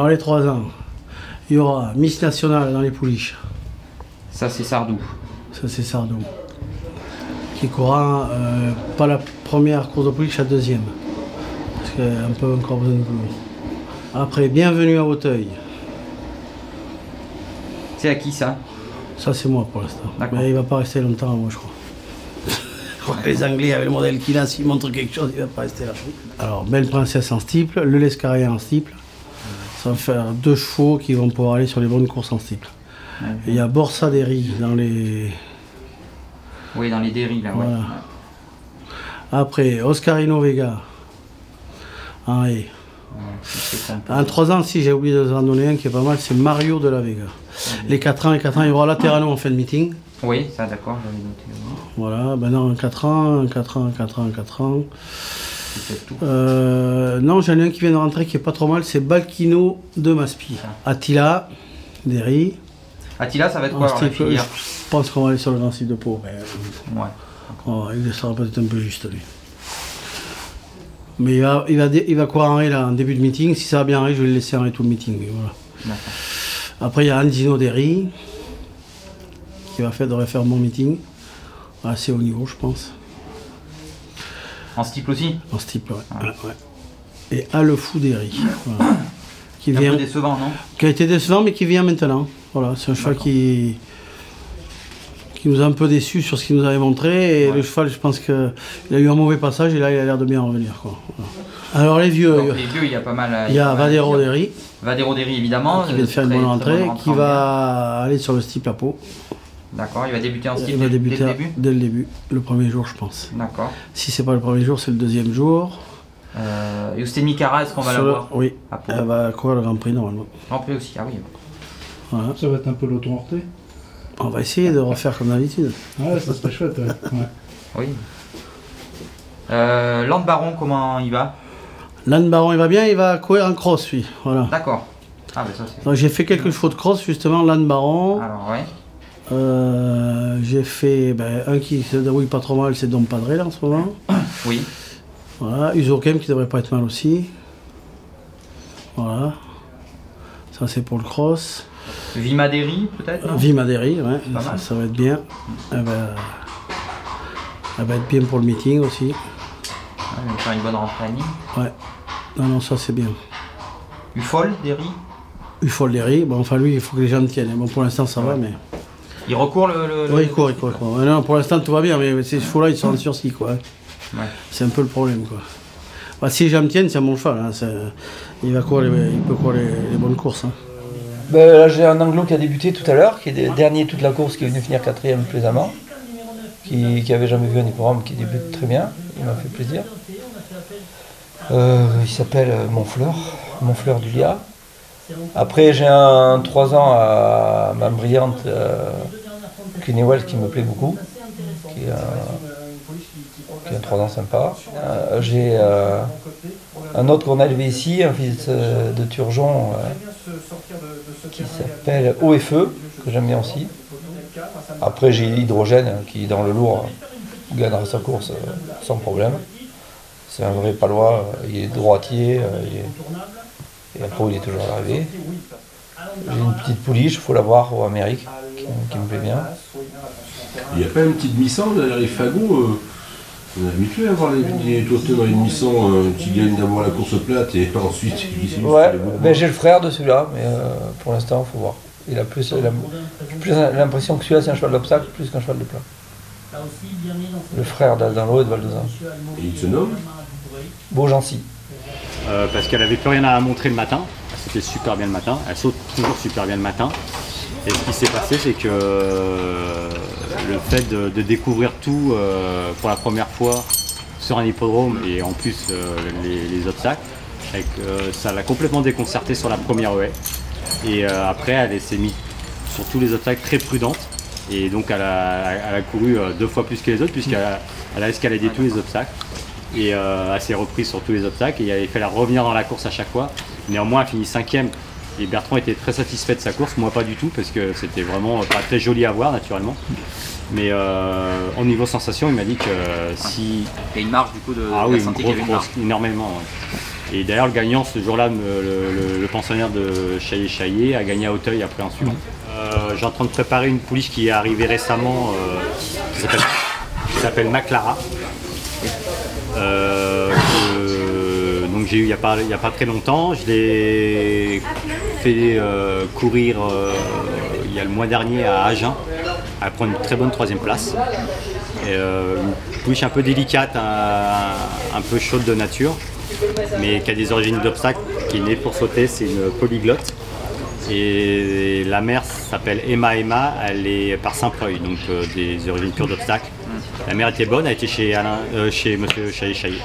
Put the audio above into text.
Alors les 3 ans, il y aura Miss Nationale dans les pouliches. Ça c'est Sardou. Ça c'est Sardou. Qui courra pas la première course de pouliche, la deuxième. Parce qu'elle a un peu encore besoin de boulot. Après, Bienvenue à Hauteuil. C'est à qui ça? Ça c'est moi pour l'instant. D'accord. Mais il va pas rester longtemps, moi je crois. Je crois que les Anglais, avec le modèle qu'il a, s'il montre quelque chose, il va pas rester là. Alors, Belle Princesse en steeple, le Lescarien en steeple. Ça va faire 2 chevaux qui vont pouvoir aller sur les bonnes courses en steeple. Et il y a Borsa Derry dans les... Oui, dans les Derry là, ouais. Voilà. Après, Oscarino Vega en haie. En 3 ans, si j'ai oublié de vous en donner un qui est pas mal, c'est Mario de la Vega. Les 4 ans, il y aura Laterano en fin de meeting. Oui, ça d'accord, j'avais noté. Voilà, ben non, 4 ans. C'est tout. Non, j'en ai un qui vient de rentrer qui est pas trop mal, c'est Balkino de Maspi. Attila, Derry. Attila, ça va être quoi alors, la filière? Je pense qu'on va aller sur le grand site de Pau. Ouais. Il sera peut-être un peu juste lui. Mais il va courir en haie là, en début de meeting. Si ça va bien en haie, je vais le laisser en haie tout le meeting. Voilà. Après, il y a Andino Derry qui devrait faire un bon meeting. Assez haut niveau, je pense. En steeple aussi? En steeple, ouais. Et Alefou Derry. Voilà. Qui vient, un peu décevant, non? Qui a été décevant, mais qui vient maintenant. Voilà, c'est un cheval qui nous a un peu déçus sur ce qu'il nous avait montré. Et le cheval, je pense qu'il a eu un mauvais passage et là, il a l'air de bien revenir, quoi. Voilà. Alors, les vieux. Donc, les vieux, il y a pas mal. Il y a Vadero Derry. Vadero Derry, évidemment. Qui vient de faire une bonne rentrée, qui va aller sur le steeple à Pau. D'accord, il va débuter en steeple Il va débuter dès le début? Dès le début, le premier jour, je pense. D'accord. Si c'est pas le premier jour, c'est le deuxième jour. Et Ousténie Cara, est-ce qu'on va la voir? Oui, elle va courir le Grand Prix normalement. Grand Prix aussi, ah oui. Voilà. Ça va être un peu l'auto-horté. On va essayer de refaire comme d'habitude. Ouais, ça serait chouette. Ouais. Oui. Land Baron, comment il va? Land Baron, il va bien, il va courir en cross, lui. Voilà. D'accord. Ah, ben ça c'est. Donc j'ai fait quelques chevaux de cross, justement, Land Baron. Alors, ouais. J'ai fait un qui se débrouille pas trop mal, c'est Dom Padre là en ce moment. Oui. Voilà, Usokem qui devrait pas être mal aussi. Voilà. Ça c'est pour le cross. Vimaderi peut-être? Vimaderi, ouais. Ça va être bien. Elle va être bien pour le meeting aussi. Ouais, elle va faire une bonne rentrée à Nîmes. Ouais. Non, ça c'est bien. Ufol Derry? Ufol Derry, bon enfin lui il faut que les gens le tiennent. Bon pour l'instant ça va mais. Il recourt Oui, il court. Non, pour l'instant tout va bien, mais ces chevaux-là ils sont en sursis quoi. Ouais. C'est un peu le problème quoi. Bah, si les gens me tiennent, c'est mon cheval. Hein. Il peut courir les bonnes courses. Hein. Là j'ai un Anglo qui a débuté tout à l'heure, qui est le dernier toute la course, qui est venu finir 4e plaisamment, qui avait jamais vu un hipporome, qui débute très bien, il m'a fait plaisir. Il s'appelle Montfleur du Lia. Après j'ai un 3 ans à Mme Brillante, Cunewell, qui me plaît beaucoup, qui est un 3 ans sympa. J'ai un autre qu'on a élevé ici, un fils de Turgeon, qui s'appelle OFE, que j'aime bien aussi. Après j'ai l'Hydrogène, qui dans le lourd gagnera sa course sans problème. C'est un vrai palois, il est droitier, et après il est toujours à l'arrivée. J'ai une petite pouliche, il faut la voir au Amérique, qui me plaît bien. Il n'y a pas une petite mi-sang derrière les fagots. On est habitué à voir les toiteux dans les mi-sang qui gagnent d'abord la course plate et ensuite qui ouais, j'ai le frère de celui-là, mais pour l'instant il faut voir. J'ai plus l'impression que celui-là c'est un cheval d'obstacle plus qu'un cheval de plat. Le frère d'Aldanlo et de Valdezan. Et il se nomme Beaugency. Parce qu'elle avait plus rien à montrer le matin. C'était super bien le matin. Elle saute toujours super bien le matin. Et ce qui s'est passé, c'est que le fait de découvrir tout pour la première fois sur un hippodrome et en plus les obstacles, ça l'a complètement déconcertée sur la première haie. Et après, elle s'est mise sur tous les obstacles très prudente. Et donc, elle a couru 2 fois plus que les autres puisqu'elle a escaladé tous les obstacles. Et elle s'est reprise sur tous les obstacles et il fallait revenir dans la course à chaque fois. Néanmoins, elle finit 5e. Et Bertrand était très satisfait de sa course, moi pas du tout, parce que c'était vraiment pas très joli à voir naturellement. Mais au niveau sensation, il m'a dit que si... Il y a une marge du coup de la santé énormément. Ouais. Et d'ailleurs, le gagnant ce jour-là, le pensionnaire de Chaillé a gagné à Auteuil après en suivant. J'ai en train de préparer une pouliche qui est arrivée récemment, qui s'appelle Maclara. Donc j'ai eu il n'y a pas très longtemps. Je l'ai fait courir il y a le mois dernier à Agen. Elle prend une très bonne 3e place. Une pouliche un peu délicate, un peu chaude de nature, mais qui a des origines d'obstacles, qui est née pour sauter, c'est une polyglotte. Et la mère s'appelle Emma, elle est par Saint-Preuil, donc des origines pures d'obstacles. La mère était bonne, elle était chez monsieur Chaillé.